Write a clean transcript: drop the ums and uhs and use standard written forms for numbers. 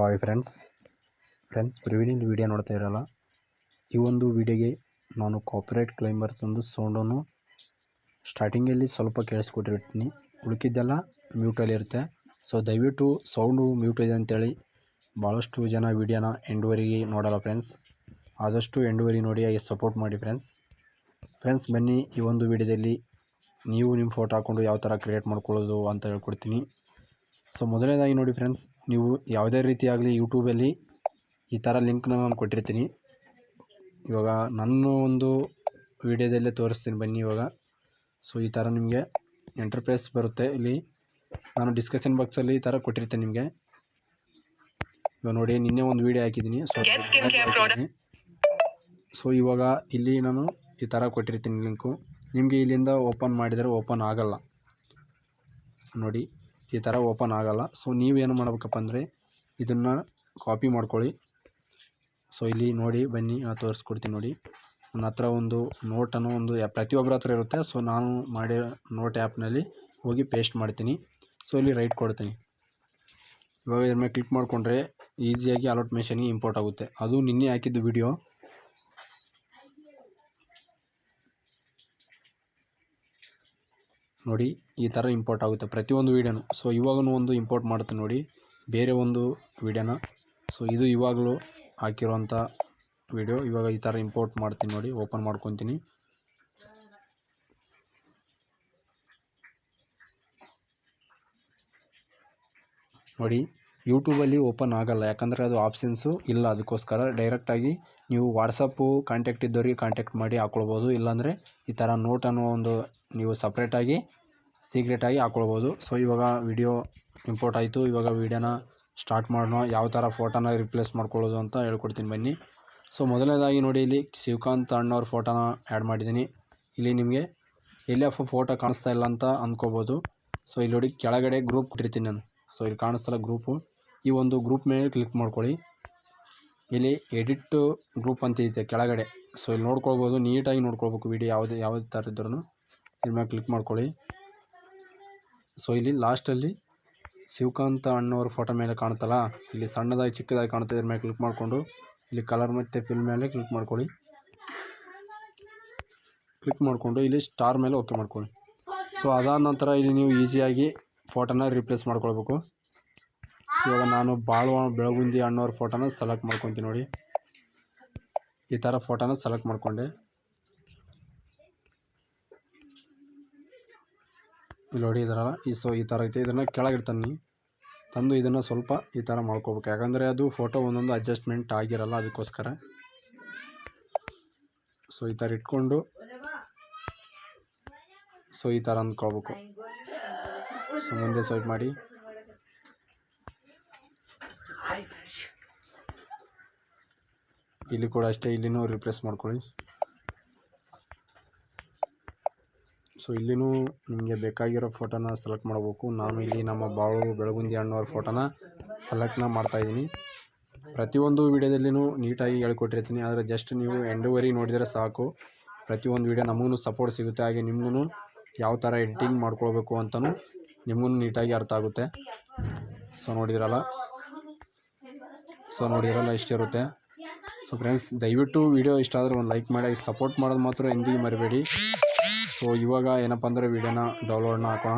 Hello hi friends ಪ್ರಿವಿಡಿಯಲ್ video ನೋಡ್ತಾ ಇರಲ್ಲ. ಈ ಒಂದು ವಿಡಿಯೋಗೆ ನಾನು ಕಾಪಿರೈಟ್ ಕ್ಲೈಮ್ ಬರ್ತಂದು ಸೌಂಡನ್ನು ಸ್ಟಾರ್ಟಿಂಗಲ್ಲಿ ಸ್ವಲ್ಪ ಕೇಳಿಸ್ಕೊಟ್ಟಿರ್ತೀನಿ, ಉಳಿಕಿದ್ದೆಲ್ಲ ಮ್ಯೂಟಲ್ಲಿ ಇರುತ್ತೆ. ಸೊ ದಯವಿಟ್ಟು ಸೌಂಡು ಮ್ಯೂಟ್ ಇದೆ ಅಂತೇಳಿ ಭಾಳಷ್ಟು ಜನ ವಿಡಿಯೋನ ಎಂಡುವರೆಗೆ ನೋಡಲ್ಲ ಫ್ರೆಂಡ್ಸ್. ಆದಷ್ಟು ಎಂಡುವರೆಗೆ ನೋಡಿ ಹಾಗೆ ಸಪೋರ್ಟ್ ಮಾಡಿ ಫ್ರೆಂಡ್ಸ್. ಬನ್ನಿ ಈ ಒಂದು ವಿಡಿಯೋದಲ್ಲಿ ನೀವು ನಿಮ್ಮ ಫೋಟೋ ಹಾಕ್ಕೊಂಡು ಯಾವ ಥರ ಕ್ರಿಯೇಟ್ ಮಾಡ್ಕೊಳ್ಳೋದು ಅಂತ ಹೇಳ್ಕೊಡ್ತೀನಿ. ಸೊ ಮೊದಲನೇದಾಗಿ ನೋಡಿ ಫ್ರೆಂಡ್ಸ್, ನೀವು ಯಾವುದೇ ರೀತಿಯಾಗಲಿ ಯೂಟ್ಯೂಬಲ್ಲಿ ಈ ಥರ ಲಿಂಕ್ನ ನಾನು ಕೊಟ್ಟಿರ್ತೀನಿ. ಇವಾಗ ನನ್ನ ಒಂದು ವಿಡಿಯೋದಲ್ಲೇ ತೋರಿಸ್ತೀನಿ ಬನ್ನಿ ಇವಾಗ. ಸೊ ಈ ಥರ ನಿಮಗೆ ಎಂಟರ್ಪ್ರೈಸ್ ಬರುತ್ತೆ. ಇಲ್ಲಿ ನಾನು ಡಿಸ್ಕ್ರಿಪ್ಷನ್ ಬಾಕ್ಸಲ್ಲಿ ಈ ಥರ ಕೊಟ್ಟಿರ್ತೀನಿ ನಿಮಗೆ. ಇವಾಗ ನೋಡಿ, ನಿನ್ನೆ ಒಂದು ವಿಡಿಯೋ ಹಾಕಿದ್ದೀನಿ. ಸೊ ಇವಾಗ ಇಲ್ಲಿ ನಾನು ಈ ಥರ ಕೊಟ್ಟಿರ್ತೀನಿ ಲಿಂಕು. ನಿಮಗೆ ಇಲ್ಲಿಂದ ಓಪನ್ ಮಾಡಿದರೆ ಓಪನ್ ಆಗಲ್ಲ ನೋಡಿ, ಈ ಥರ ಓಪನ್ ಆಗಲ್ಲ. ಸೊ ನೀವೇನು ಮಾಡಬೇಕಪ್ಪ ಅಂದರೆ ಇದನ್ನು ಕಾಪಿ ಮಾಡ್ಕೊಳ್ಳಿ. ಸೊ ಇಲ್ಲಿ ನೋಡಿ ಬನ್ನಿ, ನಾನು ತೋರಿಸ್ಕೊಡ್ತೀನಿ ನೋಡಿ. ನನ್ನ ಹತ್ರ ಒಂದು ನೋಟ್ ಅನ್ನೋ ಒಂದು ಪ್ರತಿಯೊಬ್ಬರ ಹತ್ರ ಇರುತ್ತೆ. ಸೊ ನಾನು ಮಾಡಿ ನೋಟ್ ಆ್ಯಪ್ನಲ್ಲಿ ಹೋಗಿ ಪೇಸ್ಟ್ ಮಾಡ್ತೀನಿ. ಸೊ ಇಲ್ಲಿ ರೈಟ್ ಕೊಡ್ತೀನಿ. ಇವಾಗ ಇದ್ರ ಮೇಲೆ ಕ್ಲಿಕ್ ಮಾಡಿಕೊಂಡ್ರೆ ಈಸಿಯಾಗಿ ಅಲರ್ಟ್ ಮೆಷನ್ಗೆ ಇಂಪೋರ್ಟ್ ಆಗುತ್ತೆ. ಅದು ನಿನ್ನೆ ಹಾಕಿದ್ದು ವಿಡಿಯೋ. ನೋಡಿ ಈ ಥರ ಇಂಪೋರ್ಟ್ ಆಗುತ್ತೆ ಪ್ರತಿಯೊಂದು ವೀಡಿಯೋನು. ಸೊ ಇವಾಗೂ ಒಂದು ಇಂಪೋರ್ಟ್ ಮಾಡುತ್ತೆ ನೋಡಿ, ಬೇರೆ ಒಂದು ವೀಡಿಯೋನ. ಸೊ ಇದು ಇವಾಗಲೂ ಹಾಕಿರೋಂಥ ವಿಡಿಯೋ. ಇವಾಗ ಈ ಥರ ಇಂಪೋರ್ಟ್ ಮಾಡ್ತೀನಿ ನೋಡಿ, ಓಪನ್ ಮಾಡ್ಕೊತೀನಿ. ನೋಡಿ ಯೂಟ್ಯೂಬಲ್ಲಿ ಓಪನ್ ಆಗಲ್ಲ, ಯಾಕಂದರೆ ಅದು ಆಪ್ಷನ್ಸು ಇಲ್ಲ. ಅದಕ್ಕೋಸ್ಕರ ಡೈರೆಕ್ಟಾಗಿ ನೀವು ವಾಟ್ಸಪ್ಪು ಕಾಂಟ್ಯಾಕ್ಟ್ ಇದ್ದವರಿಗೆ ಕಾಂಟ್ಯಾಕ್ಟ್ ಮಾಡಿ ಹಾಕ್ಕೊಳ್ಬೋದು. ಇಲ್ಲಾಂದರೆ ಈ ಥರ ನೋಟ್ ಅನ್ನೋ ಒಂದು ನೀವು ಸಪ್ರೇಟಾಗಿ ಸೀಕ್ರೆಟಾಗಿ ಹಾಕ್ಕೊಳ್ಬೋದು. ಸೊ ಇವಾಗ ವಿಡಿಯೋ ಇಂಪೋರ್ಟ್ ಆಯಿತು. ಇವಾಗ ವಿಡಿಯೋನ ಸ್ಟಾರ್ಟ್ ಮಾಡೋಣ. ಯಾವ ಥರ ಫೋಟೋನ ರಿಪ್ಲೇಸ್ ಮಾಡ್ಕೊಳ್ಳೋದು ಅಂತ ಹೇಳ್ಕೊಡ್ತೀನಿ ಬನ್ನಿ. ಸೊ ಮೊದಲನೇದಾಗಿ ನೋಡಿ, ಇಲ್ಲಿ ಶಿವಕಾಂತ್ ಅಣ್ಣವ್ರ ಫೋಟೋನ ಆ್ಯಡ್ ಮಾಡಿದ್ದೀನಿ. ಇಲ್ಲಿ ನಿಮಗೆ ಎಲ್ಲಿ ಫೋಟೋ ಕಾಣಿಸ್ತಾ ಇಲ್ಲ ಅಂತ ಅಂದ್ಕೋಬೋದು. ಸೊ ಇಲ್ಲಿ ನೋಡಿ ಕೆಳಗಡೆ ಗ್ರೂಪ್ ಕೊಟ್ಟಿರ್ತೀನಿ ನಾನು. ಸೊ ಇಲ್ಲಿ ಕಾಣಿಸ್ತಲ್ಲ ಗ್ರೂಪು, ಈ ಒಂದು ಗ್ರೂಪ್ ಮೇಲೆ ಕ್ಲಿಕ್ ಮಾಡ್ಕೊಳ್ಳಿ. ಇಲ್ಲಿ ಎಡಿಟ್ ಗ್ರೂಪ್ ಅಂತ ಇದೆ ಕೆಳಗಡೆ. ಸೊ ಇಲ್ಲಿ ನೋಡ್ಕೊಳ್ಬೋದು, ನೀಟಾಗಿ ನೋಡ್ಕೊಳ್ಬೇಕು ವಿಡಿಯೋ ಯಾವ ಥರ ಇದ್ರೂ. ಇದ್ರ ಮೇಲೆ ಕ್ಲಿಕ್ ಮಾಡ್ಕೊಳ್ಳಿ. ಸೊ ಇಲ್ಲಿ ಲಾಸ್ಟಲ್ಲಿ ಶಿವಕಾಂತ ಅಣ್ಣವ್ರ ಫೋಟೋ ಮೇಲೆ ಕಾಣುತ್ತಲ್ಲ, ಇಲ್ಲಿ ಸಣ್ಣದಾಗಿ ಚಿಕ್ಕದಾಗಿ ಕಾಣುತ್ತೆ. ಇದ್ರ ಮೇಲೆ ಕ್ಲಿಕ್ ಮಾಡಿಕೊಂಡು ಇಲ್ಲಿ ಕಲರ್ ಮತ್ತು ಫಿಲ್ ಮೇಲೆ ಕ್ಲಿಕ್ ಮಾಡ್ಕೊಳ್ಳಿ. ಕ್ಲಿಕ್ ಮಾಡಿಕೊಂಡು ಇಲ್ಲಿ ಸ್ಟಾರ್ ಮೇಲೆ ಓಕೆ ಮಾಡ್ಕೊಳ್ಳಿ. ಸೊ ಅದಾದ ನಂತರ ಇಲ್ಲಿ ನೀವು ಈಸಿಯಾಗಿ ಫೋಟೋನ ರಿಪ್ಲೇಸ್ ಮಾಡ್ಕೊಳ್ಬೇಕು. ಇವಾಗ ನಾನು ಬೆಳಗುಂದಿ ಅಣ್ಣವ್ರ ಫೋಟೋನ ಸೆಲೆಕ್ಟ್ ಮಾಡ್ಕೊತೀನಿ ನೋಡಿ. ಈ ಥರ ಫೋಟೋನ ಸೆಲೆಕ್ಟ್ ಮಾಡಿಕೊಂಡೆ. ಇಲ್ಲಿ ನೋಡಿ ಇದರಲ್ಲ, ಈ ಥರ ಐತೆ. ಇದನ್ನು ಕೆಳಗಿಡ್ತಾನೆ ತಂದು ಇದನ್ನು ಸ್ವಲ್ಪ ಈ ಥರ ಮಾಡ್ಕೋಬೇಕು, ಯಾಕಂದರೆ ಅದು ಫೋಟೋ ಒಂದೊಂದು ಅಡ್ಜಸ್ಟ್ಮೆಂಟ್ ಆಗಿರಲ್ಲ, ಅದಕ್ಕೋಸ್ಕರ. ಸೊ ಈ ಥರ ಇಟ್ಕೊಂಡು ಸೊ ಈ ಥರ ಅಂದ್ಕೊಳ್ಬೇಕು. ಸೊ ಮುಂದೆ ಸ್ವೈಪ್ ಮಾಡಿ. ಇಲ್ಲಿ ಕೂಡ ಅಷ್ಟೇ, ಇಲ್ಲಿನೂ ರಿಪ್ಲೇಸ್ ಮಾಡ್ಕೊಳ್ಳಿ. ಸೊ ಇಲ್ಲಿನೂ ನಿಮಗೆ ಬೇಕಾಗಿರೋ ಫೋಟೋನ ಸೆಲೆಕ್ಟ್ ಮಾಡಬೇಕು. ನಾನು ಇಲ್ಲಿ ನಮ್ಮ ಬೆಳಗುಂದಿ ಅಣ್ಣವ್ರ ಫೋಟೋನ ಸೆಲೆಕ್ಟ್ನ ಮಾಡ್ತಾಯಿದ್ದೀನಿ. ಪ್ರತಿಯೊಂದು ವೀಡಿಯೋದಲ್ಲಿನೂ ನೀಟಾಗಿ ಹೇಳ್ಕೊಟ್ಟಿರ್ತೀನಿ, ಆದರೆ ಜಸ್ಟ್ ನೀವು ಎಂಡುವರೆಗೆ ನೋಡಿದರೆ ಸಾಕು. ಪ್ರತಿಯೊಂದು ವೀಡಿಯೋ ನಮಗೂ ಸಪೋರ್ಟ್ ಸಿಗುತ್ತೆ, ಹಾಗೆ ನಿಮಗೂ ಯಾವ ಥರ ಎಡಿಟಿಂಗ್ ಮಾಡ್ಕೊಳ್ಬೇಕು ಅಂತಲೂ ನಿಮಗೂ ನೀಟಾಗಿ ಅರ್ಥ ಆಗುತ್ತೆ. ಸೊ ನೋಡಿದ್ರಲ್ಲ ಇಷ್ಟಿರುತ್ತೆ. ಸೊ ಫ್ರೆಂಡ್ಸ್, ದಯವಿಟ್ಟು ವಿಡಿಯೋ ಇಷ್ಟ ಆದರೆ ಒಂದು ಲೈಕ್ ಮಾಡಿ, ಸಪೋರ್ಟ್ ಮಾಡೋದು ಮಾತ್ರ ಎಂದಿಗೂ ಮರಿಬೇಡಿ. ಸೊ ಇವಾಗ ಏನಪ್ಪ ಅಂದರೆ ವಿಡಿಯೋನ ಡೌನ್ಲೋಡ್ನ ಹಾಕೋಣ.